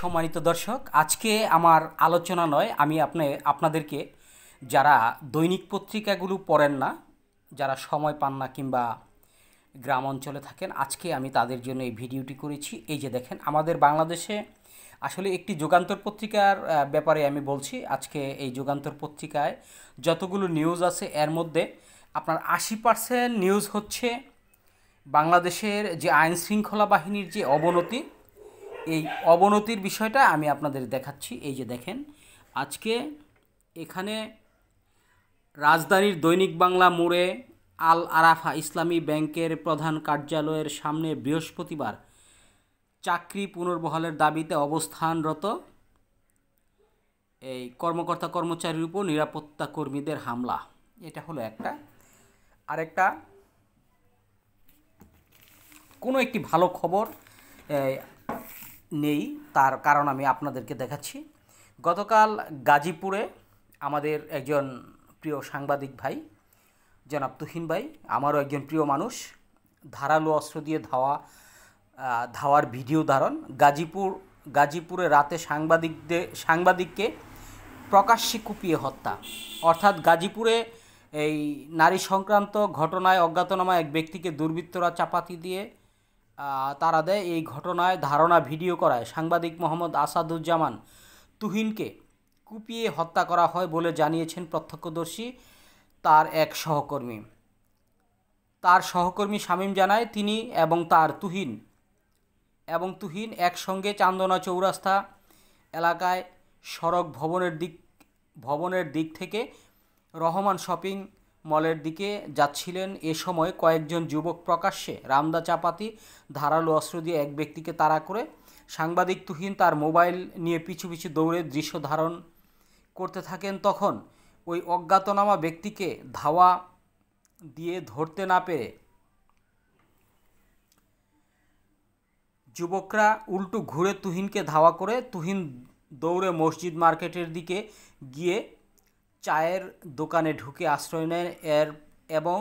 সম্মানিত দর্শক, আজকে আমার আলোচনা নয়, আমি আপনাদেরকে যারা দৈনিক পত্রিকাগুলো পড়েন না, যারা সময় পান না কিংবা গ্রাম অঞ্চলে থাকেন, আজকে আমি তাদের জন্য এই ভিডিওটি করেছি। এই যে দেখেন, আমাদের বাংলাদেশে আসলে একটি যুগান্তর পত্রিকার ব্যাপারে আমি বলছি। আজকে এই যুগান্তর পত্রিকায় যতগুলো নিউজ আছে, এর মধ্যে আপনার 80% নিউজ হচ্ছে বাংলাদেশের যে আইন শৃঙ্খলা বাহিনীর যে অবনতি, এই অবনতির বিষয়টা আমি আপনাদের দেখাচ্ছি। এই যে দেখেন, আজকে এখানে রাজধানীর দৈনিক বাংলা মোড়ে আল আরাফা ইসলামী ব্যাংকের প্রধান কার্যালয়ের সামনে বৃহস্পতিবার চাকরি পুনর্বহালের দাবিতে অবস্থানরত এই কর্মকর্তা কর্মচারীর উপর নিরাপত্তা কর্মীদের হামলা। এটা হলো একটা। আরেকটা, কোনো একটি ভালো খবর নেই, তার কারণ আমি আপনাদেরকে দেখাচ্ছি। গতকাল গাজীপুরে আমাদের একজন প্রিয় সাংবাদিক ভাই জনাব তুহিন ভাই, আমারও একজন প্রিয় মানুষ, ধারালো অস্ত্র দিয়ে ধাওয়ার ভিডিও ধারণ। গাজীপুরে রাতে সাংবাদিককে প্রকাশ্যে কুপিয়ে হত্যা। অর্থাৎ গাজীপুরে এই নারী সংক্রান্ত ঘটনায় অজ্ঞাতনামা এক ব্যক্তিকে দুর্বৃত্তরা চাপাতি দিয়ে তারা দেয়। এই ঘটনায় ধারণা ভিডিও করায় সাংবাদিক মোহাম্মদ আসাদুজ্জামান তুহিনকে কুপিয়ে হত্যা করা হয় বলে জানিয়েছেন প্রত্যক্ষদর্শী তার এক সহকর্মী। তার সহকর্মী শামীম জানায়, তিনি এবং তুহিন একসঙ্গে চান্দনা চৌরাস্তা এলাকায় সড়ক ভবনের দিক থেকে রহমান শপিং মলের দিকে যাচ্ছিলেন। এ সময় কয়েকজন যুবক প্রকাশ্যে রামদা চাপাতি ধারালো অস্ত্র দিয়ে এক ব্যক্তিকে তাড়া করে। সাংবাদিক তুহিন তার মোবাইল নিয়ে পিছু পিছু দৌড়ে দৃশ্য ধারণ করতে থাকেন। তখন ওই অজ্ঞাতনামা ব্যক্তিকে ধাওয়া দিয়ে ধরতে না পেরে যুবকরা উল্টো ঘুরে তুহিনকে ধাওয়া করে। তুহিন দৌড়ে মসজিদ মার্কেটের দিকে গিয়ে চায়ের দোকানে ঢুকে আশ্রয় নেন এবং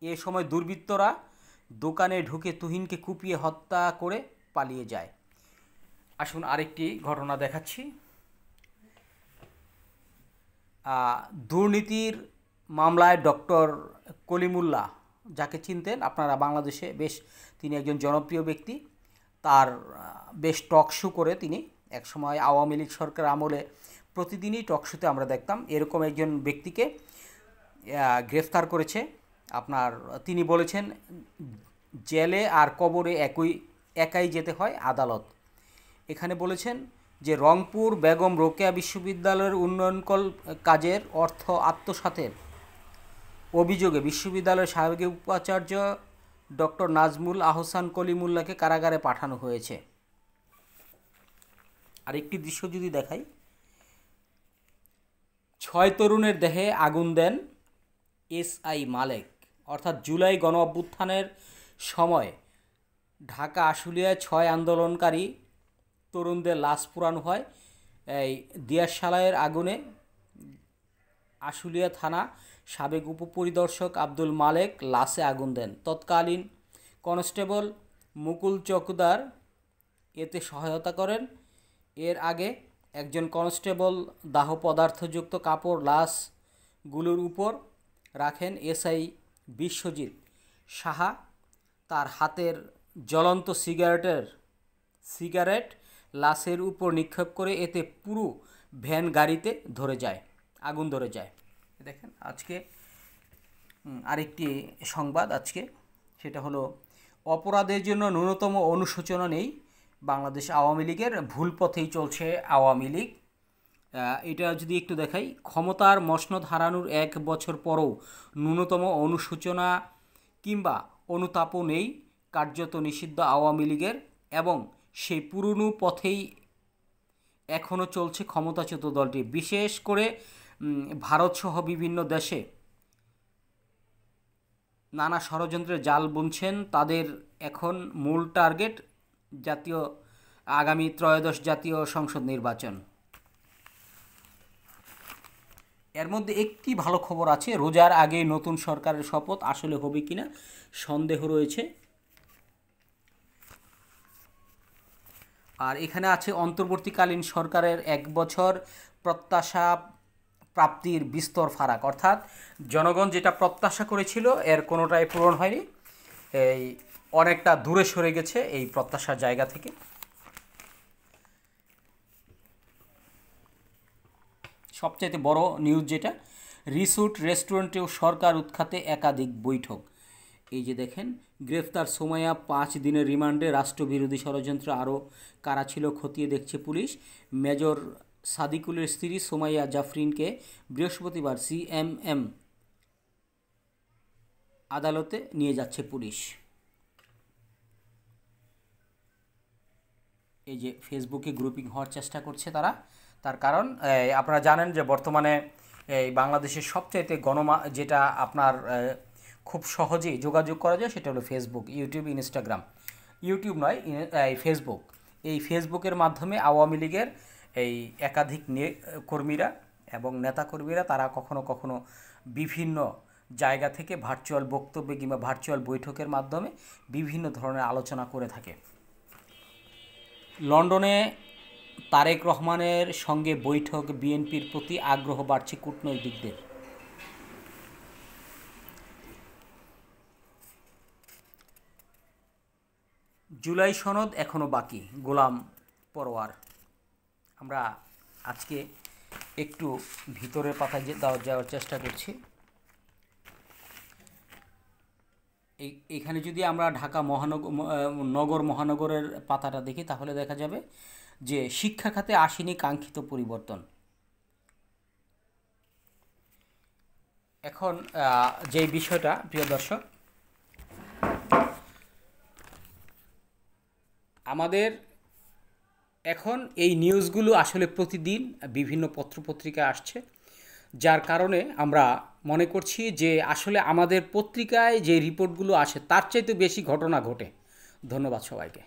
এ সময় দুর্বৃত্তরা দোকানে ঢুকে তুহিনকে কুপিয়ে হত্যা করে পালিয়ে যায়। আসুন আরেকটি ঘটনা দেখাচ্ছি। দুর্নীতির মামলায় ডক্টর কলিমুল্লাহ, যাকে চিনতেন আপনারা বাংলাদেশে, বেশ তিনি একজন জনপ্রিয় ব্যক্তি। তার বেশ টক শো করে তিনি, একসময় আওয়ামী লীগ সরকার আমলে প্রতিদিনই টক শোতে আমরা দেখতাম। এরকম একজন ব্যক্তিকে গ্রেফতার করেছে। তিনি বলেছেন, জেলে আর কবরে একাই যেতে হয় আদালত। এখানে বলেছেন যে রংপুর বেগম রোকেয়া বিশ্ববিদ্যালয়ের উন্নয়ন কাজের অর্থ আত্মসাতের অভিযোগে বিশ্ববিদ্যালয়ের সাবেক উপাচার্য ডক্টর নাজমুল আহসান কলিমুল্লাহকে কারাগারে পাঠানো হয়েছে। আরেকটি দৃশ্য যদি দেখাই, 6 তরুণের দেহে আগুন দেন এসআই মালেক। অর্থাৎ জুলাই গণ অভ্যুত্থানের সময় ঢাকা আশুলিয়ায় 6 আন্দোলনকারী তরুণদের লাশ পোড়ানো হয়। এই দিয়াশালাইয়ের আগুনে আশুলিয়া থানা সাবেক উপপরিদর্শক আব্দুল মালেক লাশে আগুন দেন। তৎকালীন কনস্টেবল মুকুল চৌকিদার এতে সহায়তা করেন। এর আগে একজন কনস্টেবল দাহ পদার্থযুক্ত কাপড় লাশগুলোর উপর রাখেন। এসআই বিশ্বজিৎ সাহা তার হাতের জ্বলন্ত সিগারেট লাশের উপর নিক্ষেপ করে, এতে পুরো ভ্যান গাড়িতে আগুন ধরে যায়। দেখেন, আজকে আরেকটি সংবাদ, সেটা হলো অপরাধের জন্য ন্যূনতম অনুশোচনা নেই বাংলাদেশ আওয়ামী লীগের, ভুল পথেই চলছে আওয়ামী লীগ। এটা যদি একটু দেখাই, ক্ষমতার মসনদ হারানোর 1 বছর পরও ন্যূনতম অনুশোচনা কিংবা অনুতাপও নেই, কার্যত নিষিদ্ধ আওয়ামী লীগের, এবং সেই পুরনো পথেই এখনও চলছে ক্ষমতাচ্যুত দলটি। বিশেষ করে ভারতসহ বিভিন্ন দেশে নানা ষড়যন্ত্রের জাল বুনছেন। তাদের এখন মূল টার্গেট আগামী ত্রয়োদশ জাতীয় সংসদ নির্বাচন। এর মধ্যে একটি ভালো খবর আছে, রোজার আগে নতুন সরকারের শপথ আসলে হবে কিনা সন্দেহ রয়েছে। আর এখানে আছে অন্তর্বর্তীকালীন সরকারের 1 বছর প্রত্যাশা প্রাপ্তির বিস্তর ফারাক, অর্থাৎ জনগণ যেটা প্রত্যাশা করেছিল এর কোনোটাই পূরণ হয়নি, এই অনেকটা দূরে সরে গেছে এই প্রত্যাশার জায়গা থেকে। সবচাইতে বড় নিউজ যেটা, রিসোর্ট রেস্টুরেন্টেও সরকার উৎখাতে একাধিক বৈঠক। এই যে দেখেন, গ্রেফতার সোমাইয়া 5 দিনের রিমান্ডে, রাষ্ট্রবিরোধী ষড়যন্ত্র আরও কারা ছিল খতিয়ে দেখছে পুলিশ। মেজর সাদিকুলের স্ত্রী সোমাইয়া জাফরিনকে বৃহস্পতিবার সিএমএম আদালতে নিয়ে যাচ্ছে পুলিশ। এই যে ফেসবুকে গ্রুপিং হওয়ার চেষ্টা করছে তারা, তার কারণ আপনারা জানেন যে বর্তমানে এই বাংলাদেশের সবচাইতে যেটা আপনার খুব সহজেই যোগাযোগ করা যায় সেটা হলো ফেসবুক, ইউটিউব, ইনস্টাগ্রাম। ইউটিউব নয়, এই ফেসবুক। এই ফেসবুকের মাধ্যমে আওয়ামী লীগের এই একাধিক কর্মীরা এবং নেতাকর্মীরা তারা কখনো কখনো বিভিন্ন জায়গা থেকে ভার্চুয়াল বক্তব্য কিংবা ভার্চুয়াল বৈঠকের মাধ্যমে বিভিন্ন ধরনের আলোচনা করে থাকে। লন্ডনে তারেক রহমানের সঙ্গে বৈঠক, বিএনপির প্রতি আগ্রহ বাড়ছে কূটনৈতিকদের। জুলাই সনদ এখনও বাকি, গোলাম পরোয়ার। আমরা আজকে একটু ভিতরের পাতায় যাওয়ার চেষ্টা করছি। এখানে যদি আমরা ঢাকা মহানগরের পাতাটা দেখি তাহলে দেখা যাবে যে শিক্ষা খাতে আসেনি কাঙ্ক্ষিত পরিবর্তন। এখন যেই বিষয়টা, প্রিয় দর্শক, আমাদের এখন এই নিউজগুলো আসলে প্রতিদিন বিভিন্ন পত্রপত্রিকায় আসছে, যার কারণে আমরা মনে করছি যে আসলে আমাদের পত্রিকায় যে রিপোর্টগুলো আসে তার চাইতে বেশি ঘটনা ঘটে। ধন্যবাদ সবাইকে।